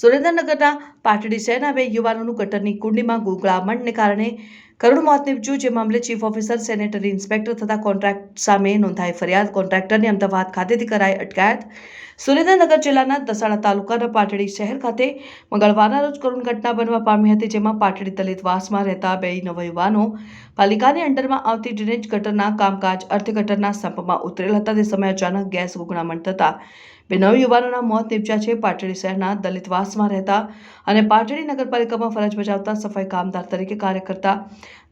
સુરેન્દ્રનગરના પાટડી શહેરના 2 યુવાનોનું ગટરની કુંડીમાં ગૂંગળામણને કારણે કરુણ મોત નીપજ્યું, જે મામલે ચીફ ઓફિસર, સેનેટરી ઇન્સ્પેક્ટર તથા કોન્ટ્રાક્ટ સામે નોંધાઈ ફરિયાદ. કોન્ટ્રાક્ટરની અમદાવાદ ખાતેથી કરાઈ અટકાયત. સુરેન્દ્રનગર જિલ્લાના દસાડા તાલુકાના પાટડી શહેર ખાતે મંગળવારના રોજ કરુણ ઘટના બનવા પામી હતી, જેમાં પાટડી દલિતવાસમાં રહેતા 2 નવયુવાનો પાલિકાની અંડરમાં આવતી ડ્રેનેજ ગટરના કામકાજ અર્થે ગટરના સંપમાં ઉતરેલ હતા. તે સમયે અચાનક ગેસ ગૂંગળામણ થતા 2 નવયુવાનોના મોત નીપજ્યા છે. પાટડી શહેરના દલિતવાસમાં રહેતા અને પાટડી નગરપાલિકામાં ફરજ બજાવતા સફાઈ કામદાર તરીકે કાર્ય કરતા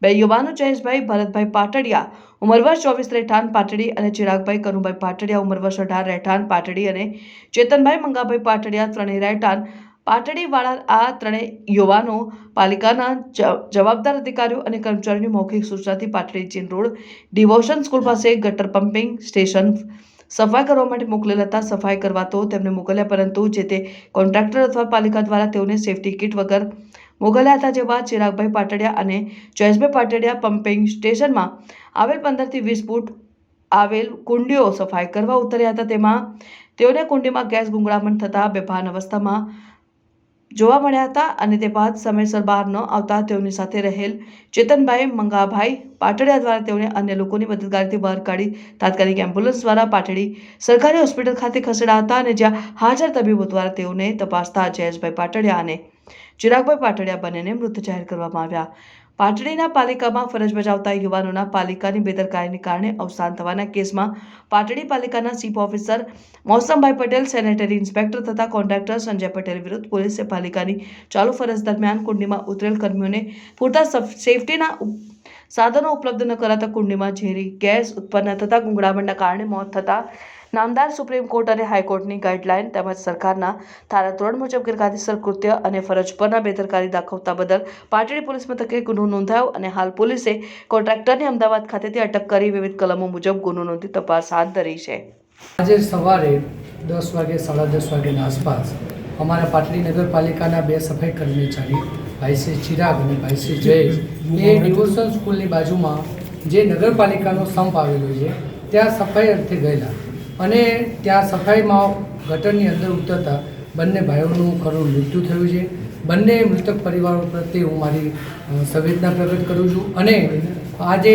2 યુવાનો જયેશભાઈ ભરતભાઈ પાટડિયા, ઉંમર વર્ષ 24 રહેઠાણ પાટડી, અને ચિરાગભાઈ કનુભાઈ પાટડિયા, ઉંમર વર્ષ 18 રહેઠાણ પાટડી, અને ચેતનભાઈ મંગાભાઈ પાટડિયા, ત્રણેય રહેઠાણ પાટડી વાળા. આ 3 યુવાનો પાલિકાના જવાબદાર અધિકારીઓ અને કર્મચારીઓની મૌખિક સૂચનાથી પાટડી ચીન રોડ ડિવોશન સ્કૂલ પાસે ગટર પમ્પિંગ સ્ટેશન સફાઈ કરવા માટે મોકલેલ હતા. સફાઈ કરવા તો તેમને મોકલ્યા, પરંતુ જે તે કોન્ટ્રાક્ટર અથવા પાલિકા દ્વારા તેઓને સેફટી કિટ વગર મોકલ્યા હતા. જે બાદ ચિરાગભાઈ પાટડિયા અને જયેશભાઈ પાટડિયા પમ્પિંગ સ્ટેશનમાં આવેલ 15 થી 20 ફૂટ આવેલ કુંડીઓ સફાઈ કરવા ઉતર્યા હતા. તેમાં તેઓને કુંડીમાં ગેસ ગૂંગળામણ થતા બેભાન અવસ્થામાં જોવા મળ્યા હતા, અને તે બાદ સમયસર બહાર ન આવતા તેઓની સાથે રહેલ ચેતનભાઈ મંગાભાઈ પાટડિયા દ્વારા તેઓને અન્ય લોકોની મદદગારીથી બહાર કાઢી તાત્કાલિક એમ્બ્યુલન્સ દ્વારા પાટડી સરકારી હોસ્પિટલ ખાતે ખસેડાયા હતા, અને જ્યાં હાજર તબીબો દ્વારા તેઓને તપાસતા જયેશભાઈ પાટડિયા અને ચિરાગભાઈ પાટડિયા બંનેને મૃત જાહેર કરવામાં આવ્યા. પાટડીના પાલિકામાં ફરજ બજાવતા યુવાનોના પાલિકાની બેદરકારીને કારણે અવસાન થવાના કેસમાં પાટડી પાલિકાના chief officer Mosambhai Patel, sanitary inspector તથા કોન્ટ્રાક્ટર સંજય પટેલ વિરુદ્ધ પોલીસે પાલિકાની ચાલુ ફરજ દરમિયાન કુંડીમાં ઉતરેલ કર્મીઓને પૂરતા સેફટીના સાધનો ઉપલબ્ધ ન કરાતા કુંડીમાં ઝેરી ગેસ ઉત્પન્ન થતા ગૂંગળામણના કારણે મોત થતા નામદાર સુપ્રીમ કોર્ટ અને હાઈકોર્ટની ગાઈડલાઈન તેમજ સરકારના ધારા 3 મુજબ ગેરકાયદેસર કૃત્ય અને ફરજ પરના બેદરકારી દાખવતા બદલ પાટડી પોલીસ મથકે ગુનો નોંધાયો, અને હાલ પોલીસે કોન્ટ્રાક્ટરની અમદાવાદ ખાતેથી અટક કરી વિવિધ કલમો મુજબ ગુનો નોંધી તપાસ હાથ ધરી છે. આજે સવારે 10 વાગે 10:30 વાગ્યાના આસપાસ અમારા પાટડી નગરપાલિકાના 2 સફાઈ કર્મચારી ભાઈ શ્રી ચિરાગ અને ભાઈ શ્રી જયેશ એ ડિવોશન સ્કૂલની બાજુમાં જે નગરપાલિકાનો સંપ આવેલો છે ત્યાં સફાઈ અર્થે ગયેલા, અને ત્યાં સફાઈમાં ગટરની અંદર ઉતરતા બંને ભાઈઓનું કરુણ મૃત્યુ થયું છે. બંને મૃતક પરિવારો પ્રત્યે હું મારી સંવેદના પ્રગટ કરું છું, અને આજે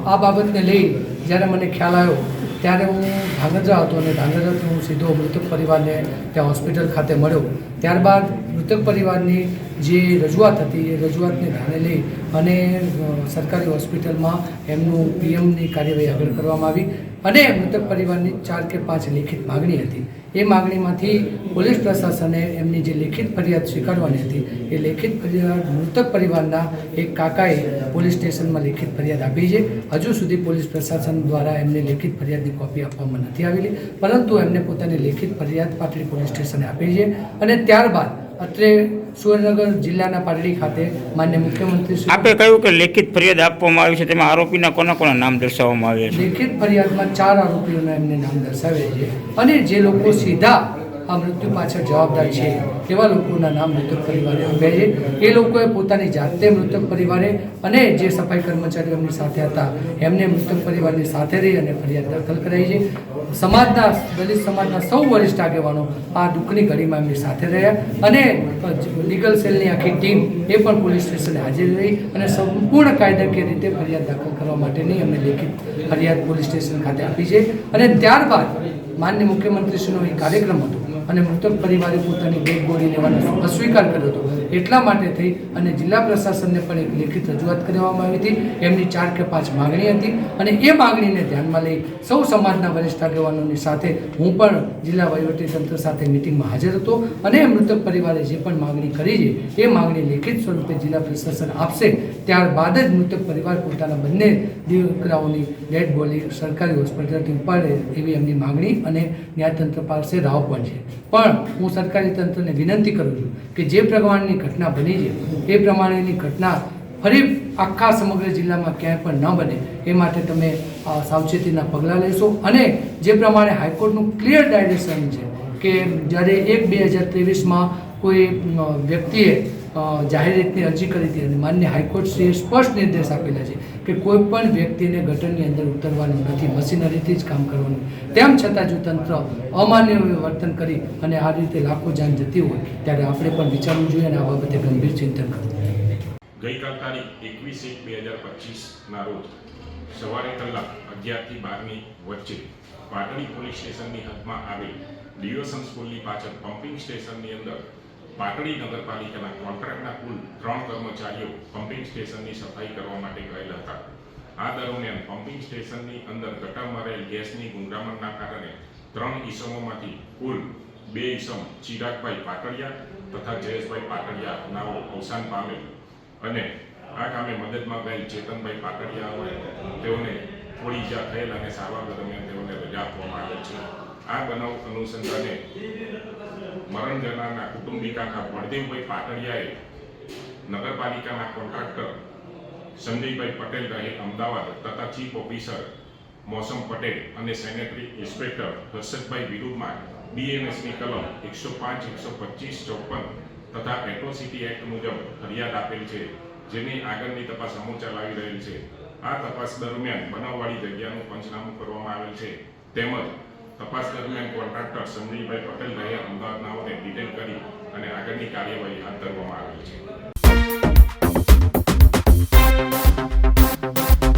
આ બાબતને લઈ જ્યારે મને ખ્યાલ આવ્યો ત્યારે હું ધાંગધ્રા હતો, અને ધાંગધ્રાથી હું સીધો મૃતક પરિવારને ત્યાં હોસ્પિટલ ખાતે મળ્યો. ત્યારબાદ મૃતક પરિવારની જે રજૂઆત હતી એ રજૂઆતને ધ્યાને લઈ અને સરકારી હોસ્પિટલમાં એમનું પીએમની કાર્યવાહી આગળ કરવામાં આવી, અને મૃતક પરિવારની 4 કે 5 લેખિત માગણી હતી. એ માગણીમાંથી પોલીસ પ્રશાસને એમની જે લેખિત ફરિયાદ સ્વીકારવાની હતી એ લેખિત ફરિયાદ મૃતક પરિવારના એક કાકાએ પોલીસ સ્ટેશનમાં લેખિત ફરિયાદ આપી છે. હજુ સુધી પોલીસ પ્રશાસન દ્વારા એમને લેખિત ફરિયાદની કોપી આપવામાં નથી આવેલી, પરંતુ એમને પોતાની લેખિત ફરિયાદ પાટડી પોલીસ સ્ટેશને આપી છે. અને ત્યારબાદ અત્રે સુરેન્દ્રનગર જિલ્લાના પાટડી ખાતે માન્ય મુખ્યમંત્રી આપે કહ્યું કે લેખિત ફરિયાદ આપવામાં આવી છે, તેમાં આરોપીના કોના નામ દર્શાવવામાં આવ્યા છે? લેખિત ફરિયાદમાં 4 આરોપીઓના એમને નામ દર્શાવ્યા છે, અને જે લોકો સીધા આ મૃત્યુ પાછળ જવાબદાર છે એવા લોકોના નામ મૃતક પરિવારે આપ્યા છે. એ લોકોએ પોતાની જાતે મૃતક પરિવારે અને જે સફાઈ કર્મચારીઓ એમની સાથે હતા એમને મૃતક પરિવારની સાથે રહી અને ફરિયાદ દાખલ કરાઈ છે. સમાજના દલિત સમાજના સૌ વરિષ્ઠ આગેવાનો આ દુઃખની ઘડીમાં એમની સાથે રહ્યા, અને લીગલ સેલની આખી ટીમ એ પણ પોલીસ સ્ટેશને હાજર રહી અને સંપૂર્ણ કાયદાકીય રીતે ફરિયાદ દાખલ કરવા માટેની એમને લેખિત ફરિયાદ પોલીસ સ્ટેશન ખાતે આપી છે. અને ત્યારબાદ માન્ય મુખ્યમંત્રીશ્રીનો એક કાર્યક્રમ હતો, અને મૃતક પરિવારે પોતાની ડેડ બોડી લેવાનો અસ્વીકાર કર્યો હતો. એટલા માટે થઈ અને જિલ્લા પ્રશાસનને પણ એક લેખિત રજૂઆત કરવામાં આવી હતી. એમની 4 કે 5 માગણી હતી, અને એ માગણીને ધ્યાનમાં લઈ સૌ સમાજના વરિષ્ઠ આગેવાનોની સાથે હું પણ જિલ્લા વહીવટીતંત્ર સાથે મિટિંગમાં હાજર હતો, અને મૃતક પરિવારે જે પણ માગણી કરી છે એ માગણી લેખિત સ્વરૂપે જિલ્લા પ્રશાસન આપશે. ત્યારબાદ જ મૃતક પરિવાર પોતાના બંને દીકરાઓની ડેડ બોડી સરકારી હોસ્પિટલથી ઉપાડે એવી એમની માગણી અને ન્યાયતંત્ર પાસે રાવ પણ છે. પણ હું સરકારી તંત્રને વિનંતી કરું છું કે જે પ્રમાણેની ઘટના બની છે એ પ્રમાણેની ઘટના ફરી આખા સમગ્ર જિલ્લામાં ક્યાંય પણ ન બને એ માટે તમે સાવચેતીના પગલાં લેશો. અને જે પ્રમાણે હાઈકોર્ટનું ક્લિયર ડાયરેક્શન છે કે જ્યારે 1/2023માં કોઈ વ્યક્તિએ જાહેર રીતની અરજી કરી હતી, અને માન્ય હાઈકોર્ટશ્રીએ સ્પષ્ટ નિર્દેશ આપેલા છે કે કોઈ પણ વ્યક્તિને ગટરની અંદર ઉતરવાનું નથી, મશીનરીથી જ કામ કરવાનું. તેમ છતાં જો તંત્ર અમાન્ય વર્તન કરી અને આ રીતે લાખો જાન જતી હોય ત્યારે આપણે પણ વિચારવું જોઈએ અને આ બાબતે ગંભીર ચિંતન કરવું જોઈએ. ગઈકાલ તારીખ 21/1/2025ના રોજ સવારે કલાક 11 થી 12ની વચ્ચે પાટડી પોલીસ સ્ટેશનની હદમાં આવેલ ડિવોશન સ્કૂલની પાછળ પમ્પિંગ સ્ટેશનની અંદર પાટડી નગરપાલિકાના કોન્ટ્રાક્ટના કુલ 3 કર્મચારીઓ પમ્પિંગ સ્ટેશનની સફાઈ કરવા માટે ગયેલા હતા. આ દરમિયાન પમ્પિંગ સ્ટેશનની અંદર ગટરમાં રહેલ ગેસની ગુંગરામણના કારણે 3 ઈસમોમાંથી કુલ 2 ઈસમ ચિરાગભાઈ પાટડિયા તથા જયેશભાઈ પાટડિયા નાઓ અવસાન પામેલ અને આ કામે મદદમાં ગયેલ ચેતનભાઈ પાટડિયા તેઓને થોડી ઈજા થયેલ અને સારવાર દરમિયાન તેઓને રજા આપવામાં આવેલ છે. આ બનાવ અનુસંધાને મરણ જનારના કુટુંબિકાના બળદેવભાઈ પાટડિયાએ નગરપાલિકાના કોન્ટ્રાક્ટર સંજયભાઈ પટેલ રહે અમદાવાદ તથા ચીફ ઓફિસર મોસમ પટેલ અને સેનેટરી ઇન્સ્પેક્ટર હર્ષદભાઈ વિરુદ્ધમાં બીએનએસની કલમ 105, 125, 54 તથા એટ્રોસિટી એક્ટ મુજબ ફરિયાદ આપેલ છે, જેની આગળની તપાસ અમો ચલાવી રહેલ છે. આ તપાસ દરમિયાન બનાવવાળી જગ્યાનું પંચનામું કરવામાં આવેલ છે, તેમજ તપાસ દરમિયાન કોન્ટ્રાક્ટર સંજયભાઈ પટેલ રહે અમદાવાદનાઓને ડિટેન કરી અને આગળની કાર્યવાહી હાથ ધરવામાં આવેલ છે.